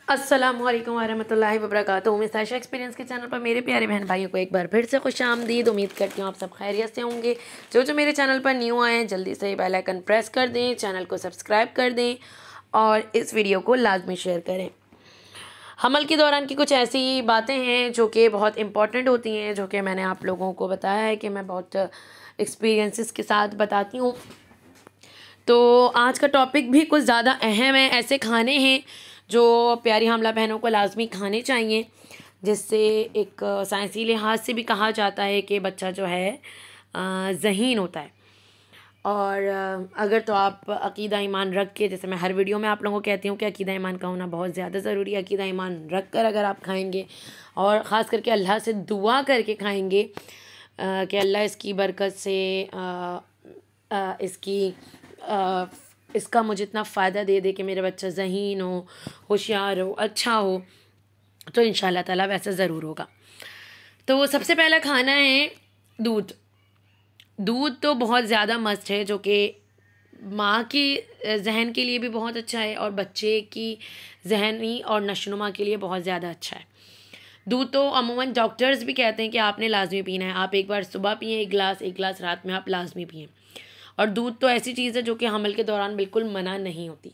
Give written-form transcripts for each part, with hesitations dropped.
अस्सलामुअलैकुम वरहमतुल्लाहि वबरकातुहू। मैं साइशा एक्सपीरियंस के चैनल पर मेरे प्यारे बहन भाइयों को एक बार फिर से खुश आमदीद। उम्मीद करती हूँ आप सब खैरियत से होंगे। जो मेरे चैनल पर न्यू आए हैं जल्दी से बेल आइकन प्रेस कर दें, चैनल को सब्सक्राइब कर दें और इस वीडियो को लाजमी शेयर करें। हमल के दौरान की कुछ ऐसी बातें हैं जो कि बहुत इम्पॉर्टेंट होती हैं, जो कि मैंने आप लोगों को बताया है कि मैं बहुत एक्सपीरियंसेस के साथ बताती हूँ। तो आज का टॉपिक भी कुछ ज़्यादा अहम है। ऐसे खाने हैं जो प्यारी हामला बहनों को लाजमी खाने चाहिए, जिससे एक साइंसी लिहाज से भी कहा जाता है कि बच्चा जो है ज़हीन होता है। और अगर तो आप अकीदा ईमान रख के, जैसे मैं हर वीडियो में आप लोगों को कहती हूँ कि अकीदा ईमान का होना बहुत ज़्यादा ज़रूरी है। अकीदा ईमान रख कर अगर आप खाएंगे और ख़ास करके अल्लाह से दुआ करके खाएंगे कि अल्लाह इसकी बरकत से इसका मुझे इतना फ़ायदा दे दे कि मेरा बच्चा ज़हीन हो, होशियार हो, अच्छा हो, तो इंशाल्लाह ताला वैसा ज़रूर होगा। तो सबसे पहला खाना है दूध। दूध तो बहुत ज़्यादा मस्त है, जो कि माँ की जहन के लिए भी बहुत अच्छा है और बच्चे की जहनी और नशोनुमा के लिए बहुत ज़्यादा अच्छा है। दूध तो अमूमन डॉक्टर्स भी कहते हैं कि आपने लाजमी पीना है। आप एक बार सुबह पिएँ एक गिलास रात में आप लाजमी पिएँ। और दूध तो ऐसी चीज़ है जो कि हमल के दौरान बिल्कुल मना नहीं होती।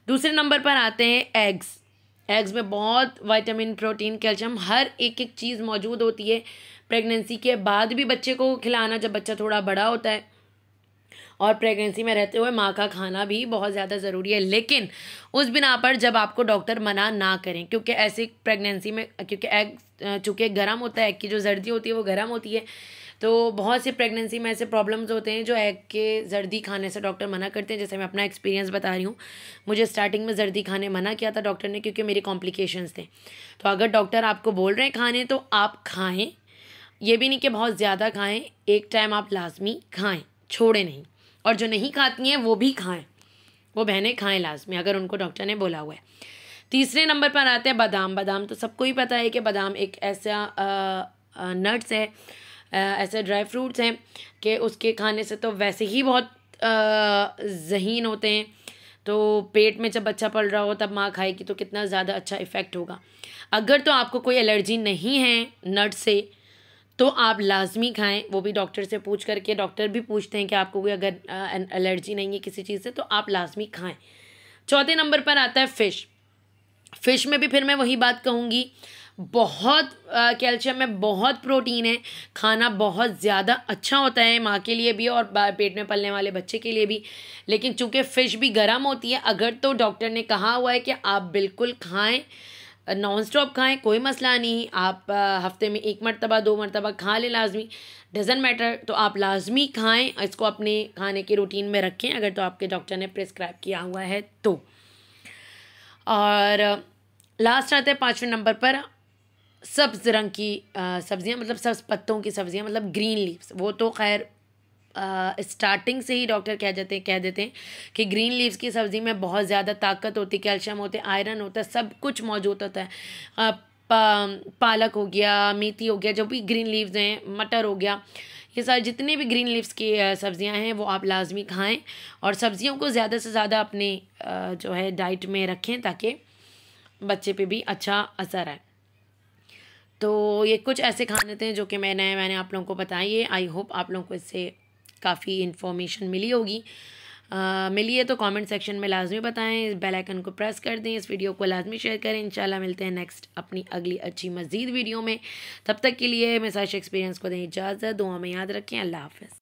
दूसरे नंबर पर आते हैं एग्स। एग्स में बहुत विटामिन, प्रोटीन, कैल्शियम, हर एक चीज़ मौजूद होती है। प्रेगनेंसी के बाद भी बच्चे को खिलाना, जब बच्चा थोड़ा बड़ा होता है, और प्रेगनेंसी में रहते हुए माँ का खाना भी बहुत ज़्यादा ज़रूरी है। लेकिन उस बिना पर जब आपको डॉक्टर मना ना करें, क्योंकि ऐसे प्रेगनेंसी में, क्योंकि एग चूँकि गर्म होता है, एग की जो जर्दी होती है वो गर्म होती है, तो बहुत सी प्रेगनेंसी में ऐसे प्रॉब्लम्स होते हैं जो एग के जर्दी खाने से डॉक्टर मना करते हैं। जैसे मैं अपना एक्सपीरियंस बता रही हूँ, मुझे स्टार्टिंग में जर्दी खाने मना किया था डॉक्टर ने, क्योंकि मेरे कॉम्प्लिकेशंस थे। तो अगर डॉक्टर आपको बोल रहे हैं खाने, तो आप खाएँ। ये भी नहीं कि बहुत ज़्यादा खाएँ, एक टाइम आप लाजमी खाएँ, छोड़े नहीं। और जो नहीं खाती हैं वो भी खाएँ, वो बहनें खाएँ लाजमी, अगर उनको डॉक्टर ने बोला हुआ है। तीसरे नंबर पर आते हैं बादाम। बादाम तो सबको ही पता है कि बादाम एक ऐसा नट्स है, ऐसे ड्राई फ्रूट्स हैं कि उसके खाने से तो वैसे ही बहुत ज़हीन होते हैं। तो पेट में जब बच्चा पल रहा हो तब माँ खाएगी तो कितना ज़्यादा अच्छा इफ़ेक्ट होगा। अगर तो आपको कोई एलर्जी नहीं है नट्स से, तो आप लाजमी खाएं, वो भी डॉक्टर से पूछ करके। डॉक्टर भी पूछते हैं कि आपको कोई अगर एलर्जी नहीं है किसी चीज़ से, तो आप लाजमी खाएं। चौथे नंबर पर आता है फ़िश। फ़िश में भी फिर मैं वही बात कहूँगी, बहुत कैल्शियम है, बहुत प्रोटीन है, खाना बहुत ज़्यादा अच्छा होता है माँ के लिए भी और पेट में पलने वाले बच्चे के लिए भी। लेकिन चूँकि फ़िश भी गर्म होती है, अगर तो डॉक्टर ने कहा हुआ है कि आप बिल्कुल खाएँ, नॉन स्टॉप खाएँ, कोई मसला नहीं। आप हफ्ते में 1 मरतबा 2 मरतबा खा लें लाजमी, डज़न मैटर, तो आप लाजमी खाएँ। इसको अपने खाने के रूटीन में रखें अगर तो आपके डॉक्टर ने प्रिस्क्राइब किया हुआ है तो। और लास्ट आते हैं 5वें नंबर पर सब्ज़ रंग की सब्ज़ियाँ, मतलब सब्ज़ पत्तों की सब्ज़ियाँ, मतलब ग्रीन लीव्स। वो तो खैर स्टार्टिंग से ही डॉक्टर कह देते हैं कि ग्रीन लीव्स की सब्ज़ी में बहुत ज़्यादा ताकत होती है, कैल्शियम होते हैं, आयरन होता है, सब कुछ मौजूद होता है। पालक हो गया, मेथी हो गया, जो भी ग्रीन लीव्स हैं, मटर हो गया, ये सारे जितने भी ग्रीन लीव्स की सब्ज़ियां हैं वो आप लाजमी खाएं। और सब्ज़ियों को ज़्यादा से ज़्यादा अपने जो है डाइट में रखें, ताकि बच्चे पे भी अच्छा असर आए। तो ये कुछ ऐसे खाने थे जो कि मैंने आप लोगों को बताई है। आई होप आप लोगों को इससे काफ़ी इन्फॉर्मेशन मिली होगी। मिली है तो कमेंट सेक्शन में लाजमी बताएं, बेल आइकन को प्रेस कर दें, इस वीडियो को लाजमी शेयर करें। इंशाल्लाह मिलते हैं नेक्स्ट अपनी अगली अच्छी मज़ीद वीडियो में। तब तक के लिए मैं साइशा एक्सपीरियंस को दें इजाज़त, दुआ में याद रखें। अल्लाह हाफ़िज़।